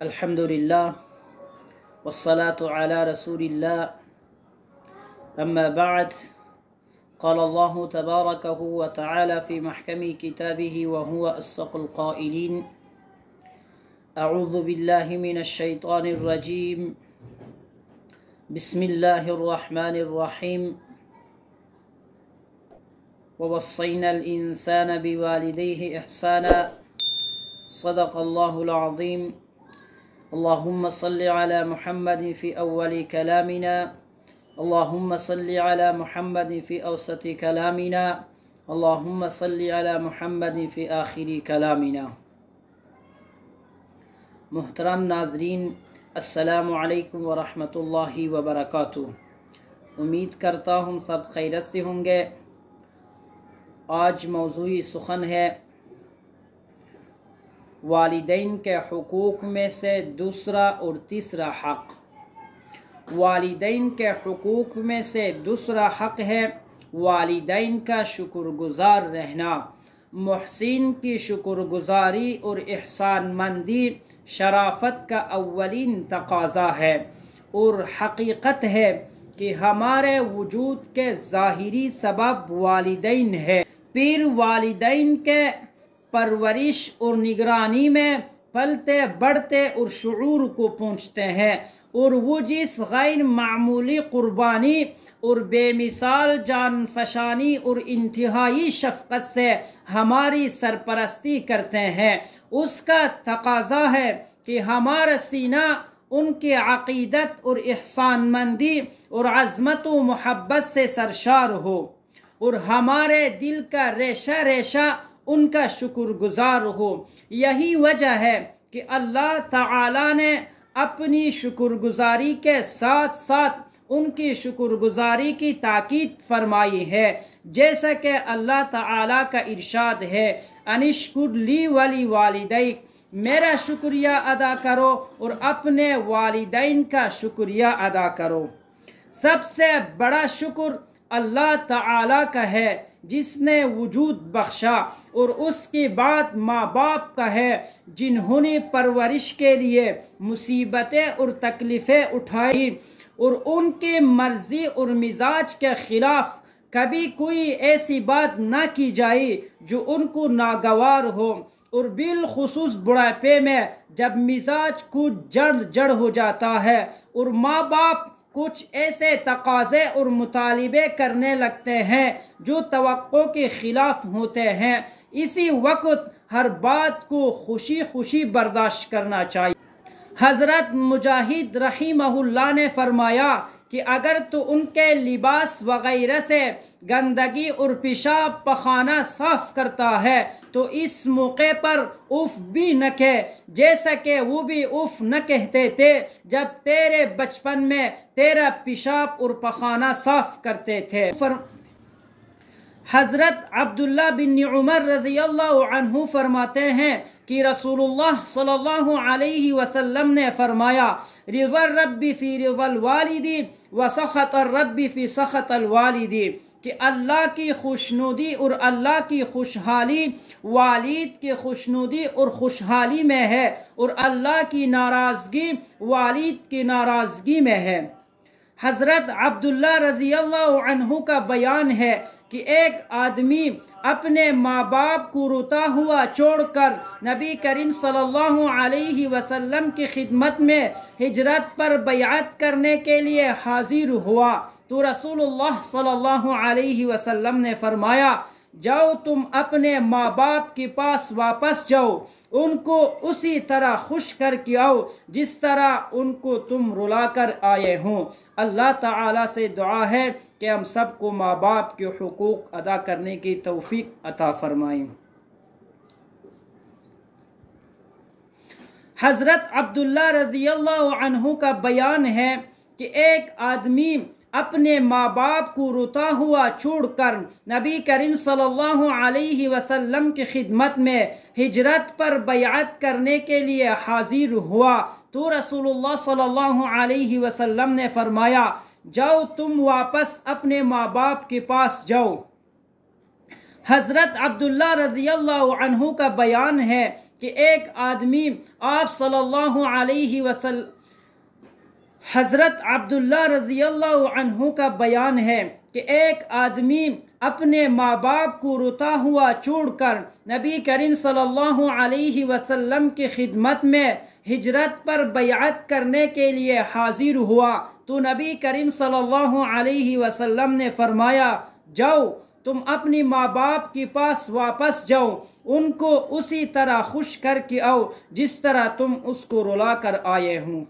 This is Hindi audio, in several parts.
अल्हम्दुलिल्लाह वस्सलातु अला रसूलिल्लाह अम्मा बाद क़ाल अल्लाहु तबारकहु व तआला फ़ी महकमी किताबिही व हुवा अस्दक़ुल क़ाइलीन अऊज़ु बिल्लाहि मिनश शैतानिर रजीम बिस्मिल्लाहिर रहमानिर रहीम व वस्सैनल इंसाना बिवालिदैहि इहसाना सदक़ल्लाहुल अज़ीम। अल्लाहुम्मा सल्लि अला मुहम्मदिन फ़ी अव्वलि कलामिना अल्लाहुम्मा सल्लि अला मुहम्मदिन फ़ी औसति कलामिना अल्लाहुम्मा सल्लि अला मुहम्मदिन फ़ी आखिरी कलामिना। मुहतरम नाज़रीन, अस्सलामु अलैकुम व रहमतुल्लाहि व बरकातुहू। उम्मीद करता हूँ सब खैरियत से होंगे। आज मौज़ूई सुखन है वालिदैन के हुकूक में से दूसरा और तीसरा हक़। वालिदैन के हुकूक में से दूसरा हक़ है वालिदैन का शुक्रगुज़ार रहना। मुहसिन की शुक्रगुज़ारी और एहसानमंदी शराफ़त का अव्वलीन तक़ाज़ा है और हकीकत है कि हमारे वजूद के ज़ाहिरी सबब वालिदैन है। फिर वालिदैन के परवरिश और निगरानी में पलते बढ़ते और शुऊर को पहुँचते हैं और वो जिस गैर मामूली कुर्बानी और बेमिसाल जान फशानी और इंतहाई शफ़क़त से हमारी सरपरस्ती करते हैं, उसका तक़ाज़ा है कि हमारा सीना उनके अक़ीदत और एहसानमंदी और अज़मत व मोहब्बत से सरशार हो और हमारे दिल का रेशा रेशा उनका शुक्रगुजार हो। यही वजह है कि अल्लाह ताला ने अपनी शुक्रगुजारी के साथ साथ उनकी शुक्रगुजारी की ताकीद फरमाई है। जैसा कि अल्लाह ताला का इरशाद है, अनिश्कुर ली वली वालिदैक, मेरा शुक्रिया अदा करो और अपने वालिदैन का शुक्रिया अदा करो। सबसे बड़ा शुक्र अल्लाह ताला का है जिसने वजूद बख्शा और उसके बाद माँ बाप का है जिन्होंने परवरिश के लिए मुसीबतें और तकलीफ़ें उठाई और उनके मर्जी और मिजाज के खिलाफ कभी कोई ऐसी बात ना की जाए जो उनको नागवार हो। और बिलखुसूस बुढ़ापे में जब मिजाज कुछ जड़ हो जाता है और माँ बाप कुछ ऐसे तकाज़े और मुतालिबे करने लगते हैं जो तवक्को के खिलाफ होते हैं, इसी वक्त हर बात को खुशी खुशी बर्दाश्त करना चाहिए। हज़रत मुजाहिद रहीमहुल्लाह ने फरमाया कि अगर तो उनके लिबास वगैरह से गंदगी और पेशाब पखाना साफ करता है तो इस मौके पर उफ भी न कहे, जैसा कि वो भी उफ न कहते थे जब तेरे बचपन में तेरा पेशाब और पखाना साफ करते थे। हज़रत अब्दुल्ला बिन उमर रज़ियल्लाहु अन्हु फरमाते हैं कि रसूलुल्लाह सल्लल्लाहु अलैहि वसल्लम ने फरमाया, रिज़ल रब्बी फ़ी रिज़ल वालिदी व सख़तुर रब्बी फ़ी सख़तिल वालिदी, कि अल्लाह की खुशनुदी और अल्लाह की खुशहाली वालिद की खुशनुदी और खुशहाली में है और अल्लाह की नाराज़गी वालिद की नाराज़गी में है। हज़रत अब्दुल्ला रज़ियल्लाहु अन्हु का बयान है कि एक आदमी अपने माँ बाप को रोता हुआ छोड़कर नबी करीम सल्लल्लाहु अलैहि वसल्लम की खिदमत में हिजरत पर बैअत करने के लिए हाजिर हुआ तो रसूलुल्लाह सल्लल्लाहु अलैहि वसल्लम ने फरमाया, जाओ तुम अपने माँ बाप के पास वापस जाओ, उनको उसी तरह खुश कर के आओ जिस तरह उनको तुम रुला कर आए हों। अल्लाह ताला से दुआ है कि हम सबको माँ बाप के हुकूक अदा करने की तौफीक अता फरमाएं। हज़रत अब्दुल्ला रज़ियल्लाहु अन्हु का बयान है कि एक आदमी अपने माँ बाप को रोता हुआ छोड़कर नबी करीम सल्लल्लाहु अलैहि वसल्लम की खिदमत में हिजरत पर बैअत करने के लिए हाजिर हुआ तो रसूलुल्लाह सल्लल्लाहु अलैहि वसल्लम ने फरमाया, जाओ तुम वापस अपने माँ बाप के पास जाओ। हज़रत अब्दुल्ला रज़ियल्लाहु अन्हु का बयान है कि एक आदमी आप सल्लल्लाहु अलैहि वसल्लम हज़रत अब्दुल्ला रज़ियल्लाहु अन्हु का बयान है कि एक आदमी अपने माँ बाप को रोता हुआ छोड़कर नबी करीम सल्लल्लाहु अलैहि वसल्लम की खिदमत में हिजरत पर बैअत करने के लिए हाजिर हुआ तो नबी करीम सल्लल्लाहु अलैहि वसल्लम ने फरमाया, जाओ तुम अपनी माँ बाप के पास वापस जाओ, उनको उसी तरह खुश करके आओ जिस तरह तुम उसको रुला कर आए हों।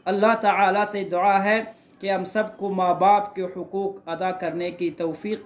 अल्लाह ताला से दुआ है कि हम सबको माँ बाप के हुकूक अदा करने की तौफीक